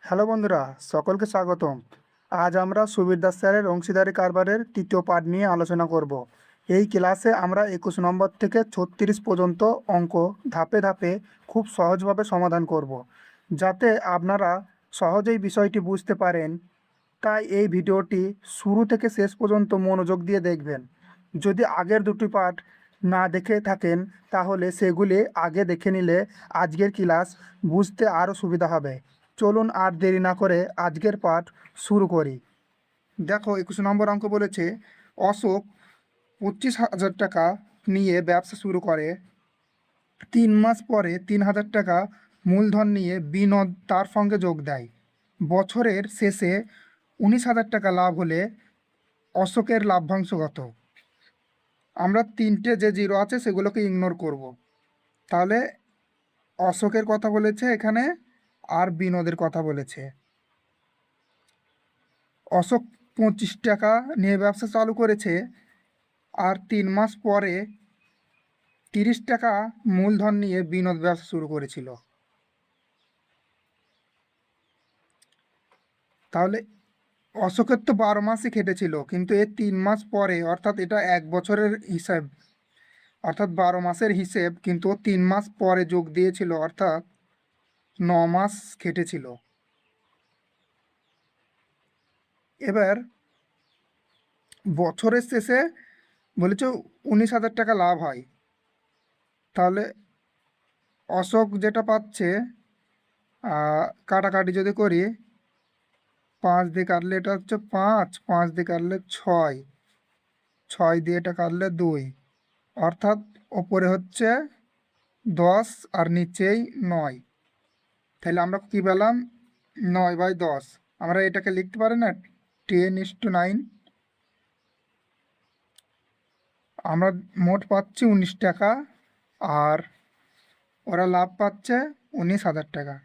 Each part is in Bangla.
হ্যালো বন্ধুরা, সকলকে স্বাগতম। আজ আমরা সুবীর দাস স্যারের অংশীদারি কারবারের তৃতীয় পার্ট নিয়ে আলোচনা করব। এই ক্লাসে আমরা 21 নম্বর থেকে 36 পর্যন্ত অঙ্ক ধাপে ধাপে খুব সহজভাবে সমাধান করব, যাতে আপনারা সহজেই বিষয়টি বুঝতে পারেন। তাই এই ভিডিওটি শুরু থেকে শেষ পর্যন্ত মনোযোগ দিয়ে দেখবেন। যদি আগের দুটি পার্ট না দেখে থাকেন, তাহলে সেগুলি আগে দেখে নিলে আজকের ক্লাস বুঝতে আরও সুবিধা হবে। চলুন আর দেরি না করে আজকের পাঠ শুরু করি। দেখো, 21 নম্বর অঙ্ক বলেছে, অশোক 25,000 টাকা নিয়ে ব্যবসা শুরু করে। 3 মাস পরে 3,000 টাকা মূলধন নিয়ে বিনোদ তার সঙ্গে যোগ দেয়। বছরের শেষে 19,000 টাকা লাভ হলে অশোকের লাভ্যাংশ কত? আমরা তিনটে যে জিরো আছে সেগুলোকে ইগনোর করব। তাহলে অশোকের কথা বলেছে এখানে, আর বিনোদের কথা বলেছে। অশোক 25 টাকা নিয়ে ব্যবসা চালু করেছে, আর 3 মাস পরে 30 টাকা মূলধন নিয়ে বিনোদ ব্যবসা শুরু করেছিল। তাহলে অশোকের তো 12 মাসই খেটেছিল, কিন্তু এর 3 মাস পরে, অর্থাৎ এটা 1 বছরের হিসাব, অর্থাৎ 12 মাসের হিসেব, কিন্তু ও 3 মাস পরে যোগ দিয়েছিল, অর্থাৎ 9 মাস খেটেছিল। এবার বছরের শেষে বলেছে 19,000 টাকা লাভ হয়। তাহলে অশোক যেটা পাচ্ছে, কাটাকাটি যদি করি, 5 দিয়ে কাটলে এটা হচ্ছে 5, 5 দিয়ে কাটলে 6, 6 দিয়ে এটা কাটলে 2, অর্থাৎ ওপরে হচ্ছে 10 আর নিচেই 9। তাহলে আমরা কি পেলাম? 9/10। আমরা এটাকে লিখতে পারি না 10:9। আমরা মোট পাচ্ছি 19 টাকা, আর ওরা লাভ পাচ্ছে 19,000 টাকা।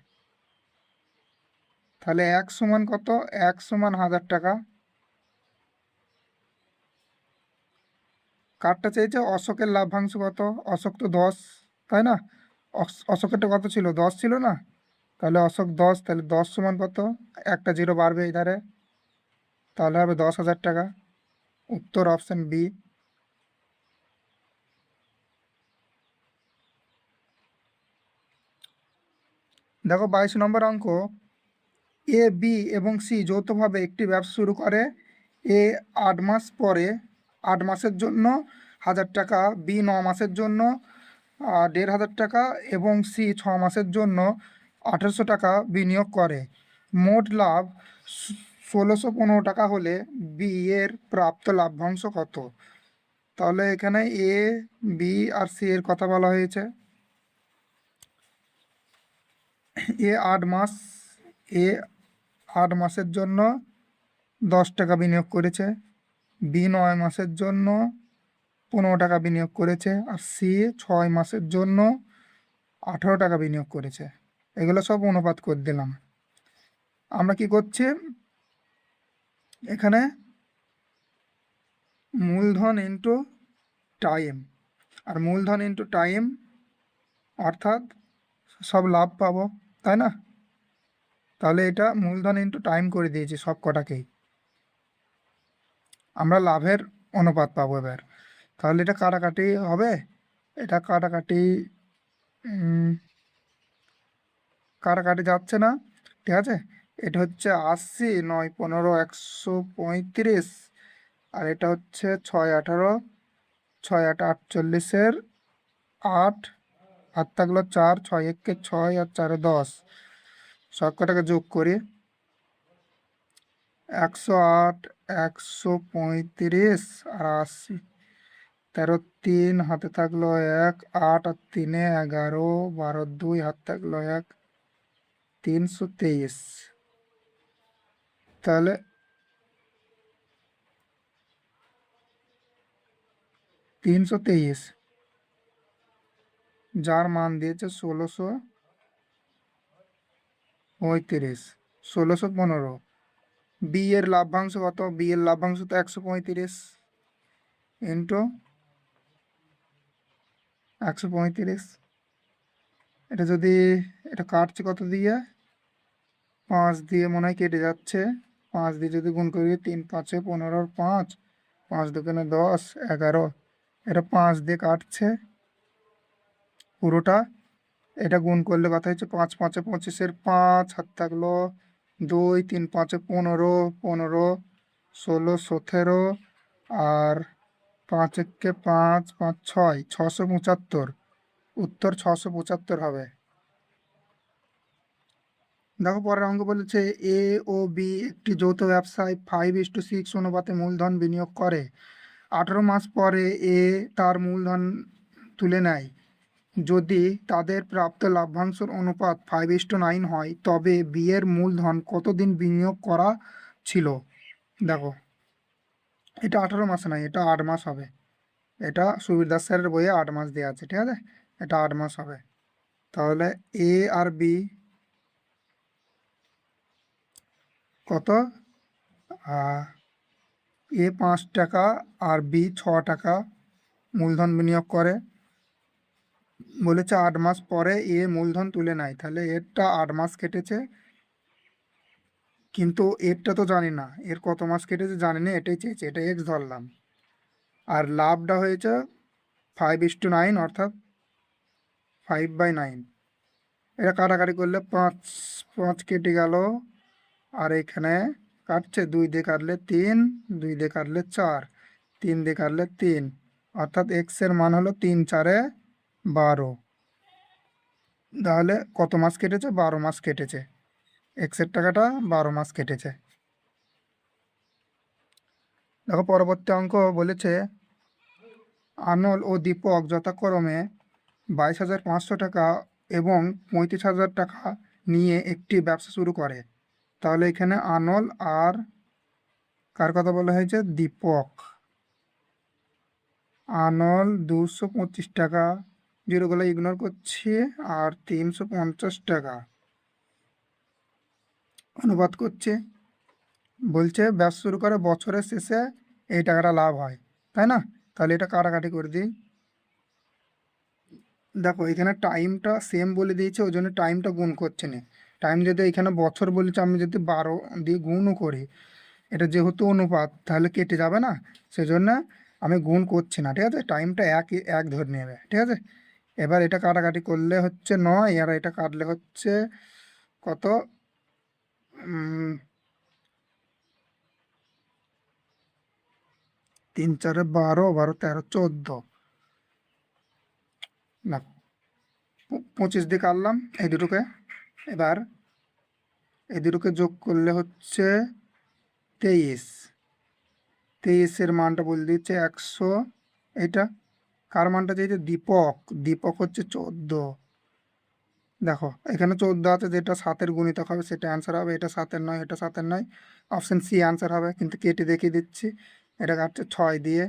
তাহলে 1 সমান কত? 1 সমান 1,000 টাকা। কার্ডটা চেয়েছে অশোকের লাভ্যাংশ কত? অশোক তো 10, তাই না? অশোকেরটা কত ছিল? 10 ছিল না? তাহলে অশোক 10, তাহলে 10 সমান কত? একটা জিরো বাড়বে এই ধারে, তাহলে হবে 10,000 টাকা। উত্তর অপশন বি। দেখো, 22 নম্বর অঙ্ক, এ, বি এবং সি যৌথভাবে একটি ব্যবসা শুরু করে। এ 8 মাস পরে 8 মাসের জন্য 1,000 টাকা, বি 9 মাসের জন্য 1,500 টাকা এবং সি 6 মাসের জন্য 1,800 টাকা বিনিয়োগ করে। মোট লাভ 1,615 টাকা হলে বি এর প্রাপ্ত লাভ্যাংশ কত? তাহলে এখানে এ, বি আর সি এর কথা বলা হয়েছে। এ 8 মাস, এ 8 মাসের জন্য 10 টাকা বিনিয়োগ করেছে, বি 9 মাসের জন্য 15 টাকা বিনিয়োগ করেছে, আর সি 6 মাসের জন্য 18 টাকা বিনিয়োগ করেছে। এগুলো সব অনুপাত করে দিলাম। আমরা কি করছি এখানে? মূলধন ইন্টু টাইম, আর মূলধন ইন্টু টাইম অর্থাৎ সব লাভ পাবো, তাই না? তাহলে এটা মূলধন ইন্টু টাইম করে দিয়েছি সব কটাকেই। আমরা লাভের অনুপাত পাবো এবার। তাহলে এটা কাটাকাটি হবে, এটা কাটাকাটি কাটাকাটি যাচ্ছে না, ঠিক আছে। এটা হচ্ছে 80, 9, 15, 135, আর এটা হচ্ছে 6, 18, 6, 8, 48-এর 8, হাত থাকলো 4, 6 একে 6 আর 4 10। সব কটাকে যোগ করি, 108, 135 আর 80, 13, 3 হাতে থাকলো 1, 8 আর 3 11, 12, 2 হাত থাকলো 1, 323। তাহলে 323, যার মান দিয়েছে 1,635, 1,615। বি এর লাভ্যাংশ কত? বি এর লাভ্যাংশ তো 135 ইন্টু 135। এটা যদি এটা কাটছে কত দিয়ে? 5 দিয়ে মনে হয় কেটে যাচ্ছে। 5 দিয়ে যদি গুণ করি 3 5 15 5, 5 দুগুণে 10 11, এটা 5 দিয়ে কাটছে পুরোটা। এটা গুণ করলে কথা হচ্ছে 5 5 25-এর 5 হাত থাকলো 2, 3 5 15, 15 16 17, আর 5 একে 5 5 6 675। উত্তর 675 হবে। দেখো পরের অঙ্ক বলেছে এ ও বি একটি যৌথ ব্যবসায় 5:6 অনুপাতে মূলধন বিনিয়োগ করে। 18 মাস পরে এ তার মূলধন তুলে নেয়। যদি তাদের প্রাপ্ত লাভ্যাংশের অনুপাত 5:9 হয় তবে বি এর মূলধন কতদিন বিনিয়োগ করা ছিল। দেখো এটা 18 মাস নয়, এটা 8 মাস হবে। এটা সুবীর দাস স্যারের বইয়ে 8 মাস দেওয়া আছে, ঠিক আছে, এটা 8 মাস হবে। তাহলে এ আর বি কত, এ 5 টাকা আর বি 6 টাকা মূলধন বিনিয়োগ করে। বলেছে 8 মাস পরে এ মূলধন তুলে নেয়, তাহলে এরটা 8 মাস কেটেছে, কিন্তু এরটা তো জানি না, এর কত মাস কেটেছে জানি না, এটাই চেয়েছে, এটা এক্স ধরলাম। আর লাভটা হয়েছে 5:9, অর্থাৎ 5/9। এটা কাটাকাটি করলে 5 5 কেটে গেল, আর এখানে কাটছে 2 দিয়ে কাটলে 3, 2 দিয়ে কাটলে 4, 3 দিয়ে কাটলে 3, অর্থাৎ এক্স এর মান হলো 3 4 12। তাহলে কত মাস কেটেছে, 12 মাস কেটেছে, এক্স এর টাকাটা 12 মাস কেটেছে। দেখো পরবর্তী অঙ্ক বলেছে আনল ও দীপক যথাক্রমে 22,500 টাকা এবং 35,000 টাকা নিয়ে একটি ব্যবসা শুরু করে। তাহলে এখানে আনল আর কার কথা বলা হয়েছে, দীপক। আনল 225 টাকা, জিরোগুলো ইগনোর করছি, আর 350 টাকা অনুবাদ করছে। বলছে ব্যবসা শুরু করে বছরের শেষে এই টাকাটা লাভ হয়, তাই না? তাহলে এটা কাটাকাটি করে দিই। দেখো এখানে টাইমটা সেম বলে দিয়েছে, ওই জন্য টাইমটা গুণ করছে না। টাইম যদি এখানে বছর বলেছে, আমি যদি 12 দিয়ে গুণও করি, এটা যেহেতু অনুপাত তাহলে কেটে যাবে না, সেজন্য আমি গুণ করছি না, ঠিক আছে। টাইমটা এক এক ধরে নেবে, ঠিক আছে। এবার এটা কাটাকাটি করলে হচ্ছে 9, আর এটা কাটলে হচ্ছে কত, 3 4 12, 12 13 14, না 25 দিয়ে কাটলাম এই দুটোকে। এবার এই দুটোকে যোগ করলে হচ্ছে 23, 23-এর মানটা বলে দিচ্ছে 100। এটা কার মানটা চাইছে, দীপক, দীপক হচ্ছে 14। দেখো এখানে 14 আছে, যেটা 7-এর গুণিতক হবে সেটা অ্যান্সার হবে, এটা 7-এর নয়, এটা 7-এর নয়, অপশান সি অ্যান্সার হবে। কিন্তু কেটে দেখিয়ে দিচ্ছি, এটা কাটছে 6 দিয়ে,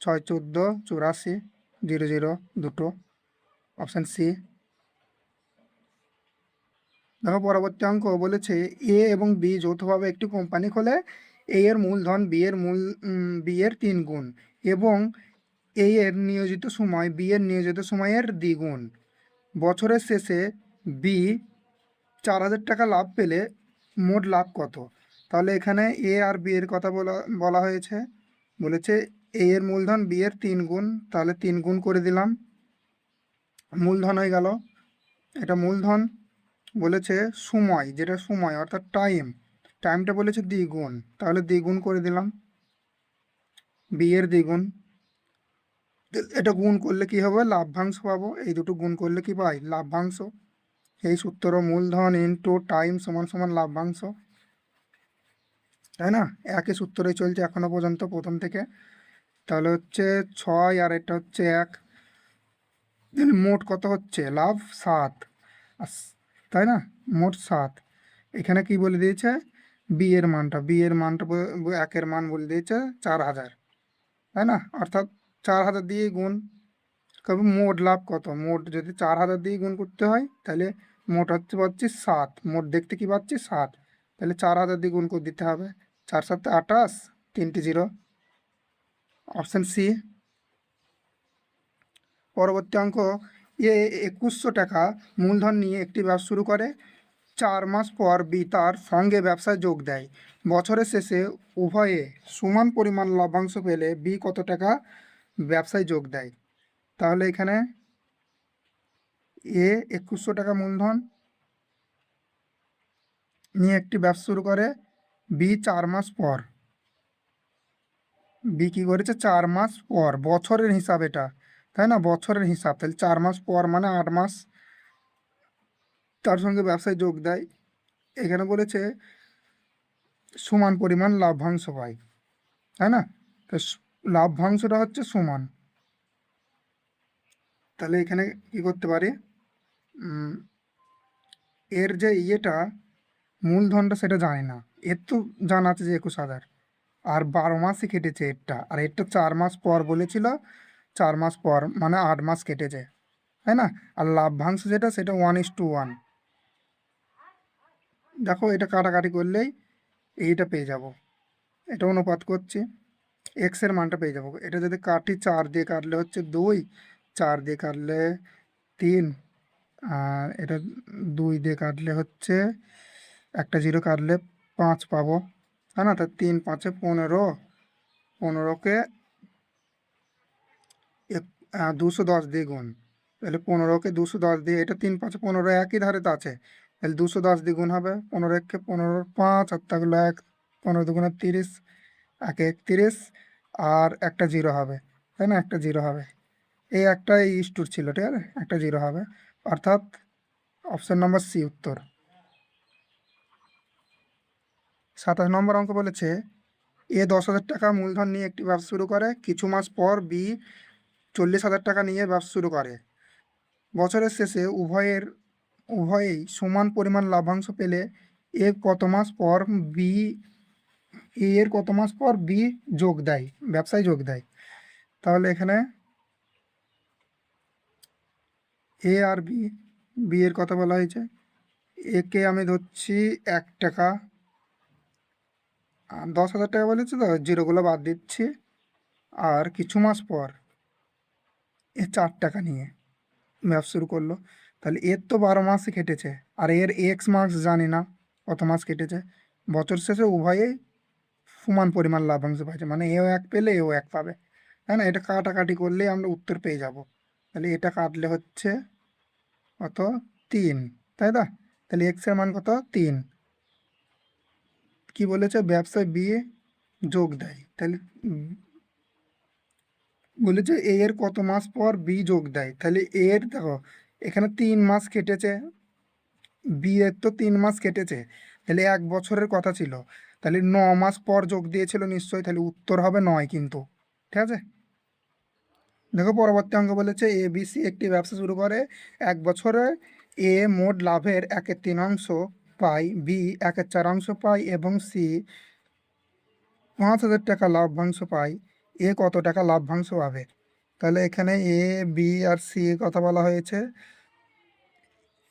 6 14 84, 0 0 দুটো, অপশান সি। দেখো পরবর্তী অঙ্ক বলেছে এ এবং বি যৌথভাবে একটি কোম্পানি খোলে। এ এর মূলধন বি এর 3 গুণ এবং এ এর নিয়োজিত সময় বি এর নিয়োজিত সময়ের দ্বিগুণ। বছরের শেষে বি 4,000 টাকা লাভ পেলে মোট লাভ কত। তাহলে এখানে এ আর বি এর কথা বলা বলা হয়েছে। বলেছে এ এর মূলধন বি এর 3 গুণ, তাহলে 3 গুণ করে দিলাম, মূলধন হয়ে গেল। এটা মূলধন। বলেছে সময়, যেটা সময় অর্থাৎ টাইমটা বলেছে দ্বিগুণ, তাহলে দ্বিগুণ করে দিলাম, বি এর দ্বিগুণ। এটা গুণ করলে কি হবে, লাভ্যাংশ পাবো। এই দুটো গুণ করলে কি পাই, লাভ্যাংশ। এই সূত্র মূলধন ইন্টু টাইম সমান সমান লাভ্যাংশ, তাই না? একই সূত্রই চলছে এখনো পর্যন্ত প্রথম থেকে। তাহলে হচ্ছে 6 আর এটা হচ্ছে 1, মোট কত হচ্ছে লাভ 7, তাই না? মোট 7। এখানে কি বলে দিয়েছে, বি এর মানটা 1-এর মান বলে দিয়েছে 4,000, তাই না? অর্থাৎ 4,000 দিয়ে গুণ। তবে মোট লাভ কত, মোট যদি 4,000 দিয়ে গুণ করতে হয় তাহলে মোট হচ্ছে পাচ্ছি 7, মোট দেখতে কি পাচ্ছি 7, তাহলে 4,000 দিয়ে গুণ করে দিতে হবে। 4 7 28, 3টে 0, অপশান সি। পরবর্তী অঙ্ক এ 2,100 টাকা মূলধন নিয়ে একটি ব্যবসা শুরু করে। 4 মাস পর বি তার সঙ্গে ব্যবসায় যোগ দেয়। বছরের শেষে উভয়ে সমান পরিমাণ লভ্যাংশ পেলে বি কত টাকা ব্যবসায় যোগ দেয়? তাহলে এখানে এ 2100 টাকা মূলধন নিয়ে একটি ব্যবসা শুরু করে। বি 4 মাস পর, বি কি করেছে 4 মাস পর, বছরের হিসাব এটা, তাই না? বছরের হিসাব, তাহলে 4 মাস পর মানে 8 মাস তার সঙ্গে ব্যবসায় যোগ দেয়। এখানে বলেছে সমান পরিমাণ লাভ্যাংশ পায়, তাই না? তো লাভ্যাংশটা হচ্ছে সমান। তাহলে এখানে কি করতে পারি, এর যে ইয়েটা মূলধনটা সেটা জানি না, এর তো জানা আছে যে 21,000, আর 12 মাসই কেটেছে এরটা, আর এরটা 4 মাস পর বলেছিল, 4 মাস পর মানে 8 মাস কেটেছে, তাই না? আর লাভ্যাংশ যেটা সেটা 1:1। দেখো এটা কাটাকাটি করলেই এইটা পেয়ে যাব, এটা অনুপাত করছি, এক্সের মানটা পেয়ে যাব। এটা যদি কাটি 4 দিয়ে কাটলে হচ্ছে 2, 4 দিয়ে কাটলে 3, আর এটা 2 দিয়ে কাটলে হচ্ছে একটা 0 কাটলে 5 পাবো, তাই না? তা 3 5 15, 15কে 210 দিয়ে গুণ, তাহলে 15কে 210 দিয়ে, এটা 3 5 15 একই ধারে তো আছে, তাহলে 210 দিয়ে গুণ হবে, 15 1 15 5, আর থাকলো 1, 15 2 30, 1 31, আর একটা 0 হবে, তাই না? একটা 0 হবে, এই একটা এই স্টুর ছিল, ঠিক আছে, একটা 0 হবে, অর্থাৎ অপশন নাম্বার সি উত্তর। 27 নম্বর অঙ্ক বলেছে এ 10,000 টাকা মূলধন নিয়ে একটি ব্যবসা শুরু করে, কিছু মাস পর বি 40,000 টাকা নিয়ে ব্যবসা শুরু করে। বছরের শেষে উভয়েই সমান পরিমাণ লাভ্যাংশ পেলে এ কত মাস পর বি এ এর কত মাস পর বি যোগ দেয়, ব্যবসায় যোগ দেয়? তাহলে এখানে এ আর বি, বি এর কথা বলা হয়েছে, একে আমি ধরছি 1 টাকা, 10,000 টাকা বলেছে তো, জিরোগুলো বাদ দিচ্ছি, আর কিছু মাস পর এ 4 টাকা নিয়ে ব্যবসা শুরু করলো। তাহলে এর তো 12 মাসই কেটেছে, আর এর এক্স মার্কস জানি না কত মাস কেটেছে। বছর শেষে উভয়েই সমান পরিমাণ লাভ্যাংশ পাইছে, মানে এও 1 পেলে এও 1 পাবে, তাই না? এটা কাটাকাটি করলেই আমরা উত্তর পেয়ে যাব। তাহলে এটা কাটলে হচ্ছে কত, 3, তাই না? তাহলে এক্স এর মান কত, 3। কি বলেছে, ব্যবসায় বি যোগ দেয়, তাহলে বলেছে এ এর কত মাস পর বি যোগ দেয়, তাহলে এর দেখো এখানে 3 মাস কেটেছে, বি এর তো 3 মাস কেটেছে, তাহলে 1 বছরের কথা ছিল, তাহলে 9 মাস পর যোগ দিয়েছিল নিশ্চয়ই, তাহলে উত্তর হবে 9 কিন্তু, ঠিক আছে? দেখো পরবর্তী অঙ্ক বলেছে এ বি সি একটি ব্যবসা শুরু করে, 1 বছরে এ মোট লাভের 1/3 পায়, বি 1/4 পায় এবং সি 5,000 টাকা লাভ্যাংশ পায়। এ কত টাকা লাভ্যাংশ পাবে? তাহলে এখানে এ বি আর সি কথা বলা হয়েছে,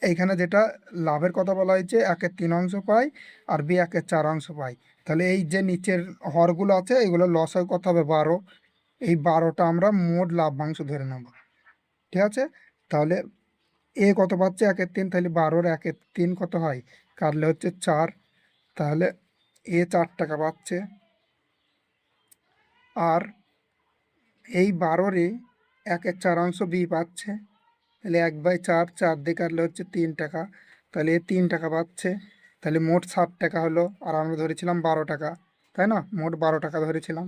এইখানে যেটা লাভের কথা বলা হয়েছে 1/3 পায়, আর বি 1/4 পায়। তাহলে এই যে নিচের হরগুলো আছে এগুলো লসের কথা হবে 12, এই 12টা আমরা মোট লাভ্যাংশ ধরে নেব, ঠিক আছে? তাহলে এ কত পাচ্ছে 1/3, তাহলে 12-র 1/3 কত হয়, কাটলে হচ্ছে 4, তাহলে এ 4 টাকা পাচ্ছে, আর এই 12-রে 1/4 বি পাচ্ছে, তাহলে 1/4, 4 দিয়ে কাটলে হচ্ছে 3 টাকা, তাহলে এ 3 টাকা পাচ্ছে, তাহলে মোট 60 টাকা হলো, আর আমরা ধরেছিলাম 12 টাকা, তাই না? মোট 12 টাকা ধরেছিলাম,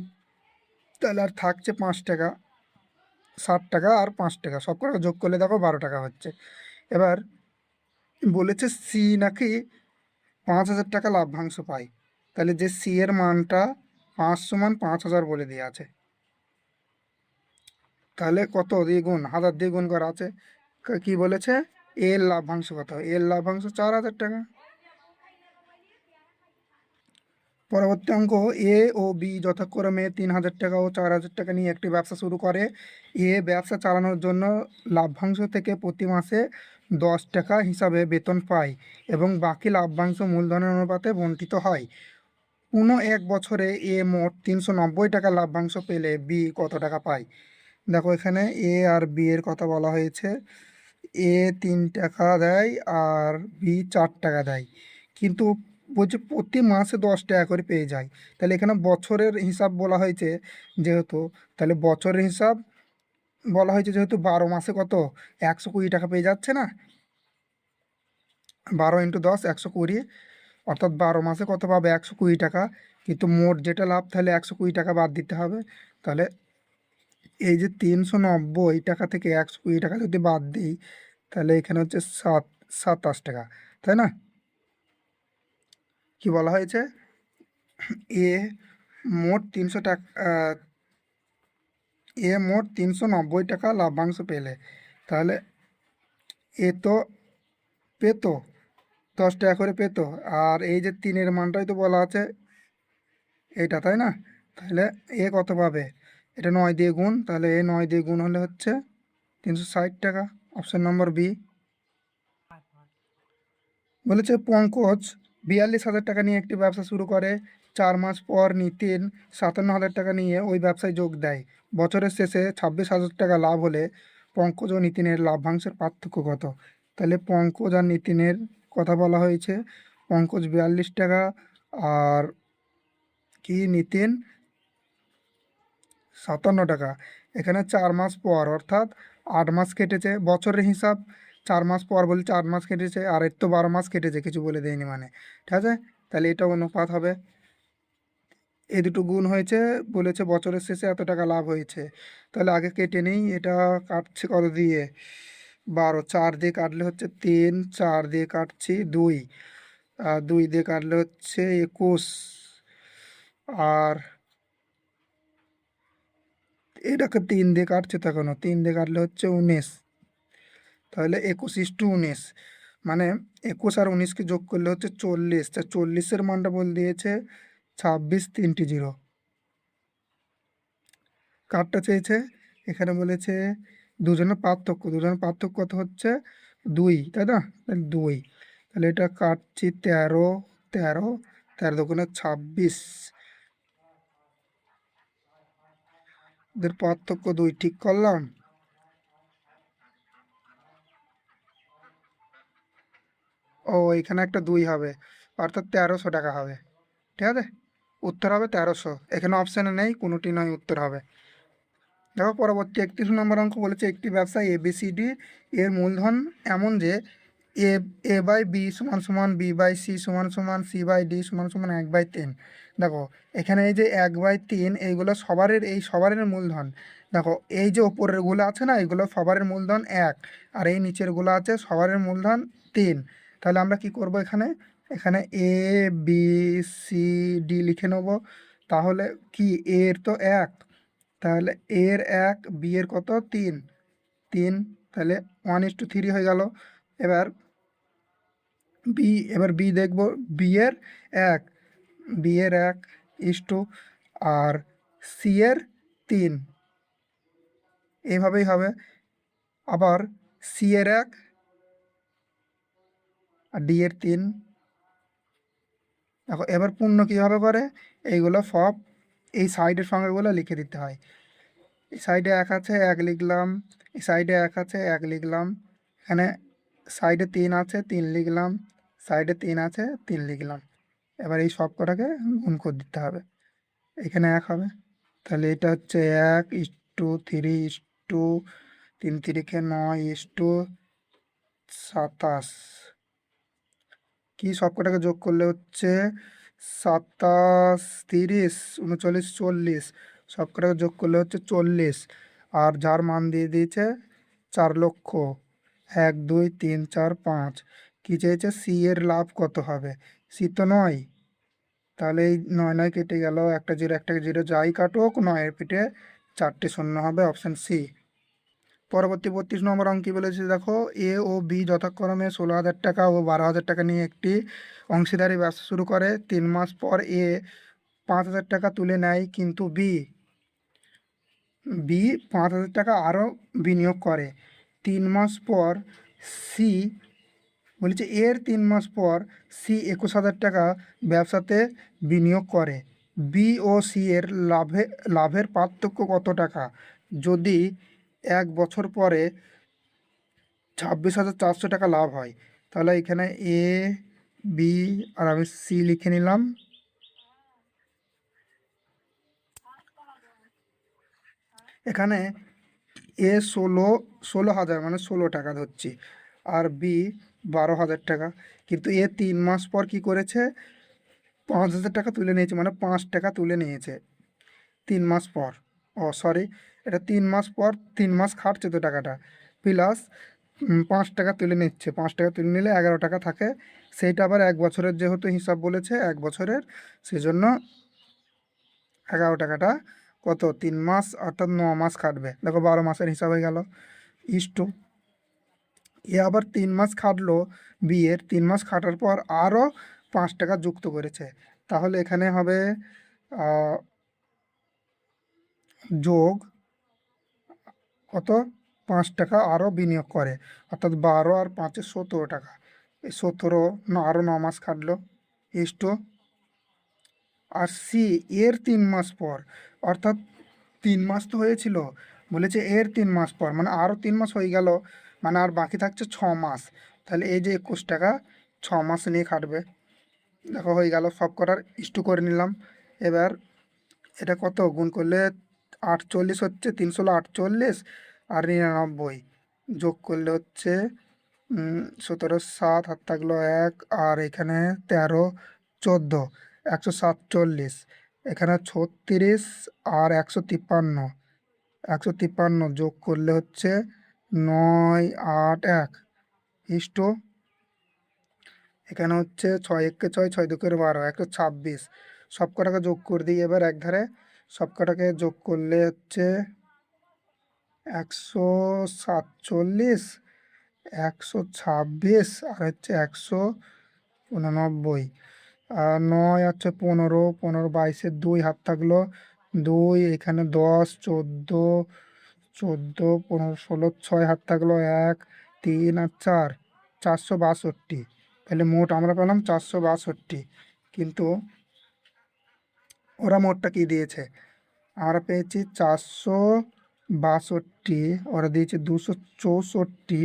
তাহলে আর থাকছে 5 টাকা, 60 টাকা আর 5 টাকা সব করে যোগ করলে দেখো 12 টাকা হচ্ছে। এবার বলেছে সি নাকি 5,000 টাকা লাভ্যাংশ পায়, তাহলে যে সি এর মানটা 5 সমান 5,000 বলে দেওয়া আছে, তাহলে কত দিয়ে গুণ, 1000 দিয়ে গুণ করা আছে। কি বলেছে, এর লাভ্যাংশ কত, এর লাভ্যাংশ 4,000 টাকা। পরবর্তী অঙ্ক এ ও বি যথাক্রমে 3,000 টাকা ও 4,000 টাকা নিয়ে একটি ব্যবসা শুরু করে। এ ব্যবসা চালানোর জন্য লাভ্যাংশ থেকে প্রতি মাসে 10 টাকা হিসাবে বেতন পায় এবং বাকি লাভ্যাংশ মূলধনের অনুপাতে বণ্টিত হয়। কোনো 1 বছরে এ মোট 390 টাকা লাভ্যাংশ পেলে বি কত টাকা পায়? দেখো এখানে এ আর বি এর কথা বলা হয়েছে, এ 3 টাকা দেয় আর বি 4 টাকা দেয়, কিন্তু বলছে প্রতি মাসে 10 টাকা করে পেয়ে যায়। তাহলে এখানে বছরের হিসাব বলা হয়েছে যেহেতু, তাহলে বছরের হিসাব বলা হয়েছে যেহেতু 12 মাসে কত 120 টাকা পেয়ে যাচ্ছে না, 12 × 10 120, অর্থাৎ 12 মাসে কত পাবে 120 টাকা। কিন্তু মোট যেটা লাভ তাহলে 120 টাকা বাদ দিতে হবে। তাহলে এই যে 390 টাকা থেকে 120 টাকা যদি বাদ দিই, তাহলে এখানে হচ্ছে 27 টাকা, তাই না? কি বলা হয়েছে, এ মোট 300 টাকা, মোট 390 টাকা লাভ্যাংশ পেলে, তাহলে এ তো পেতো 10 টাকা করে পেতো, আর এই যে 3-এর মানটাই তো বলা আছে এইটা, তাই না? তাহলে এ কত পাবে, এটা 9 দিয়ে গুণ, তাহলে এ 9 দিয়ে গুণ হলে হচ্ছে 360 টাকা, অপশন নম্বর বি। বলেছে পঙ্কজ 42,000 টাকা নিয়ে একটি ব্যবসা শুরু করে, 4 মাস পর নিতিন 57,000 টাকা নিয়ে ওই ব্যবসায় যোগ দেয়। বছরের শেষে 26,000 টাকা লাভ হলে পঙ্কজ ও নিতিনের লাভ্যাংশের পার্থক্য কত? তাহলে পঙ্কজ আর নিতিনের কথা বলা হয়েছে। পঙ্কজ 42 টাকা আর কি নিতিন 57 টাকা। এখানে 4 মাস পর অর্থাৎ 8 মাস কেটেছে, বছরের হিসাব 4 মাস পর বলে 4 মাস কেটেছে, আর এর তো 12 মাস কেটেছে, কিছু বলে দেয়নি মানে, ঠিক আছে? তাহলে এটা অনুপাত হবে, এই দুটো গুণ হয়েছে, বলেছে বছরের শেষে এত টাকা লাভ হয়েছে। তাহলে আগে কেটে নেই, এটা কাটছে কত দিয়ে, 12, 4 দিয়ে কাটলে হচ্ছে 3, 4 দিয়ে কাটছি 2, আর 2 দিয়ে কাটলে হচ্ছে 21, আর এটাকে 3 দিয়ে কাটছে, তখন 3 দিয়ে কাটলে হচ্ছে 19, তাহলে 21:19, মানে 21 আর 19কে যোগ করলে হচ্ছে 40, তা 40-এর মানটা বলে দিয়েছে 26,300। কারটা চেয়েছে, এখানে বলেছে দুজনের পার্থক্য কত হচ্ছে 2, তাই না? তাহলে 2, তাহলে এটা কাটছি 13, 13, 13 দুগুণে 26, এদের পার্থক্য 2 ঠিক করলাম। ও এখানে একটা 2 হবে, অর্থাৎ 1300 টাকা হবে, ঠিক আছে? উত্তর হবে 1300, এখানে অপশানে নেই, কোনোটি নয় উত্তর হবে। দেখো পরবর্তী 31 নম্বর অঙ্ক বলেছে একটি ব্যবসায় ABCD এর মূলধন এমন যে এ A/B = B/C = C/D = 1/3। দেখো এখানে এই যে 1/3 এইগুলো সবারের মূলধন। দেখো এই যে ওপরেরগুলো আছে না, এগুলো সবারের মূলধন 1, আর এই নিচেরগুলো আছে সবারের মূলধন 3। তাহলে আমরা কি করব, এখানে এখানে ABCD লিখে নেব। তাহলে কি এর তো 1, তাহলে এর 1, বি এর কত 3, 3, তাহলে 1:3 হয়ে গেল। এবার বি দেখব, বি এর 1, বি এর 1:, আর সি এর 3, এইভাবেই হবে। আবার সি এর 1 আর ডি এর 3। দেখো এবার পূর্ণ কীভাবে করে, এইগুলো সব এই সাইডের সঙ্গেগুলো লিখে দিতে হয়। এই সাইডে 1 আছে 1 লিখলাম, এই সাইডে 1 আছে 1 লিখলাম, এখানে সাইডে 3 আছে 3 লিখলাম, সাইডে 3 আছে 3 লিখলাম। এবার এই সব কটাকে গুণ করে দিতে হবে, এখানে 1 হবে। তাহলে এটা হচ্ছে 1:3, 3 × 9 = 27, কি সব কটাকে যোগ করলে হচ্ছে 27, 30, 39, 40, সব কটাকে যোগ করলে হচ্ছে 40, আর যার মান দিয়ে দিয়েছে 4 লক্ষ, 1, 2, 3, 4, 5। কী চেয়েছে, সি এর লাভ কত হবে, সি তো 9, তাহলে এই 9 9 কেটে গেল, একটা জিরো একটা জিরো, যাই কাটুক 9-এর পিঠে 4টে শূন্য হবে, অপশান সি। পরবর্তী 32 নম্বর অঙ্ক কি বলেছে, দেখো এ ও বি যথাক্রমে 16,000 টাকা ও 12,000 টাকা নিয়ে একটি অংশীদারি ব্যবসা শুরু করে। 3 মাস পর এ 5,000 টাকা তুলে নেয়, কিন্তু বি 5,000 টাকা আরও বিনিয়োগ করে। 3 মাস পর সি বলেছে এর 3 মাস পর সি 21,000 টাকা ব্যবসাতে বিনিয়োগ করে। বি ও সি এর লাভের পার্থক্য কত টাকা? যদি 1 বছর পরে 26,400 টাকা লাভ হয়। তাহলে এখানে এ, বি আর আমি সি লিখে নিলাম। এখানে এ 16,000 মানে 16 টাকা ধরছি, আর বি 12,000 টাকা। কিন্তু এ 3 মাস পর কি করেছে, 5,000 টাকা তুলে নিয়েছে, মানে 5 টাকা তুলে নিয়েছে 3 মাস পর। ও সরি, এটা 3 মাস পর 3 মাস খাটছে তো টাকাটা, প্লাস 5 টাকা তুলে নিচ্ছে। 5 টাকা তুলে নিলে 11 টাকা থাকে, সেইটা আবার 1 বছরের যেহেতু হিসাব বলেছে 1 বছরের, সেজন্য 11 টাকাটা কত 3 মাস অর্থাৎ 9 মাস খাটবে। দেখো 12 মাসের হিসাব হয়ে গেল। ইস্টু এ আবার 3 মাস খাটলো, বিয়ের 3 মাস খাটার পর আরও 5 টাকা যুক্ত করেছে। তাহলে এখানে হবে যোগ কত, 5 টাকা আরও বিনিয়োগ করে, অর্থাৎ 12 আর 5-এ 17 টাকা। এই 17 আরও 9 মাস খাটলো। ইস্টু আর সি এর 3 মাস পর, অর্থাৎ 3 মাস তো হয়েছিল, বলেছে এর 3 মাস পর, মানে আরও 3 মাস হয়ে গেল, মানে আর বাকি থাকছে 6 মাস। তাহলে এই যে 21 টাকা 6 মাস নিয়ে খাটবে। দেখো হয়ে গেল, সব কটার ইস্টু করে নিলাম। এবার এটা কত গুণ করলে 48 হচ্ছে, 348 আর 99 যোগ করলে হচ্ছে 17, 7 হাত থাকলো 1, আর এখানে 13, 14, 147, এখানে 36 আর 153, 153 যোগ করলে হচ্ছে 9, 8, 1 ইস্টু এখানে হচ্ছে 6 1 6, 6 2 12, 126। সব কটাকে যোগ করে দিই এবার একধারে, সব কটাকে যোগ করলে হচ্ছে 147, 126 আর হচ্ছে 189। আর 9 হচ্ছে 15, 15 22-এর 2 হাত থাকলো 2, এখানে 10, 14, 14, 15, 16, 6 হাত থাকলো 1, 3 আর 4, 462। তাহলে মোট আমরা পেলাম 462, কিন্তু ওরা মোটটা কি দিয়েছে, আমরা পেয়েছি 462, ওরা দিয়েছে 264,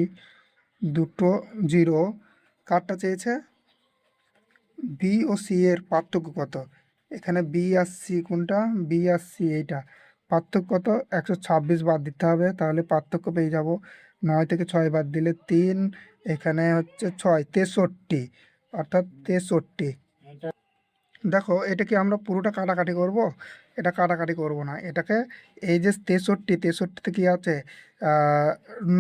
দুটো জিরো। কারটা চেয়েছে বি ও সি এর পার্থক্য কত, এখানে বি আর সি কোনটা, বি আর সি এইটা, পার্থক্য কত 126 বাদ দিতে হবে, তাহলে পার্থক্য পেয়ে যাব। 9 থেকে 6 বাদ দিলে 3, এখানে হচ্ছে 6, 63, অর্থাৎ 63। দেখো এটা কি আমরা পুরোটা কাটাকাটি করব, এটা কাটাকাটি করব না, এটাকে এই যে 63, 63তে কি আছে,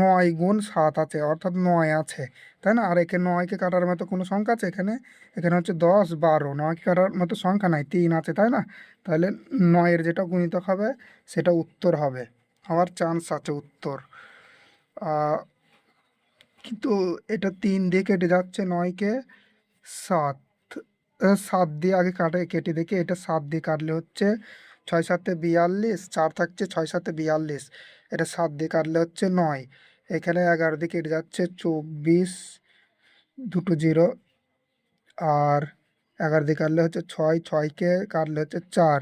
9 গুণ 7 আছে, অর্থাৎ 9 আছে, তাই না? আর এখানে 9কে কাটার মতো কোনো সংখ্যা আছে এখানে, এখানে হচ্ছে 10, 12, 9কে কাটার মতো সংখ্যা নাই, 3 আছে, তাই না? তাহলে 9-এর যেটা গুণিতক হবে সেটা উত্তর হবে, হওয়ার চান্স আছে উত্তর। আহ, কিন্তু এটা 3 দিয়ে কেটে যাচ্ছে, 9কে 7, 7 দিয়ে আগে কেটে দেখি, এটা 7 দিয়ে কাটলে হচ্ছে 6 7 42, 4 থাকছে 6 7 42, এটা 7 দিয়ে কাটলে হচ্ছে 9, এখানে 11 দিয়ে কেটে যাচ্ছে 24, দুটো জিরো, আর 11 দিয়ে কাটলে হচ্ছে 6, 6কে কাটলে হচ্ছে 4,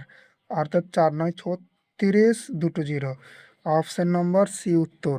অর্থাৎ 4 9 36, দুটো জিরো। অপশন নম্বর সি উত্তর।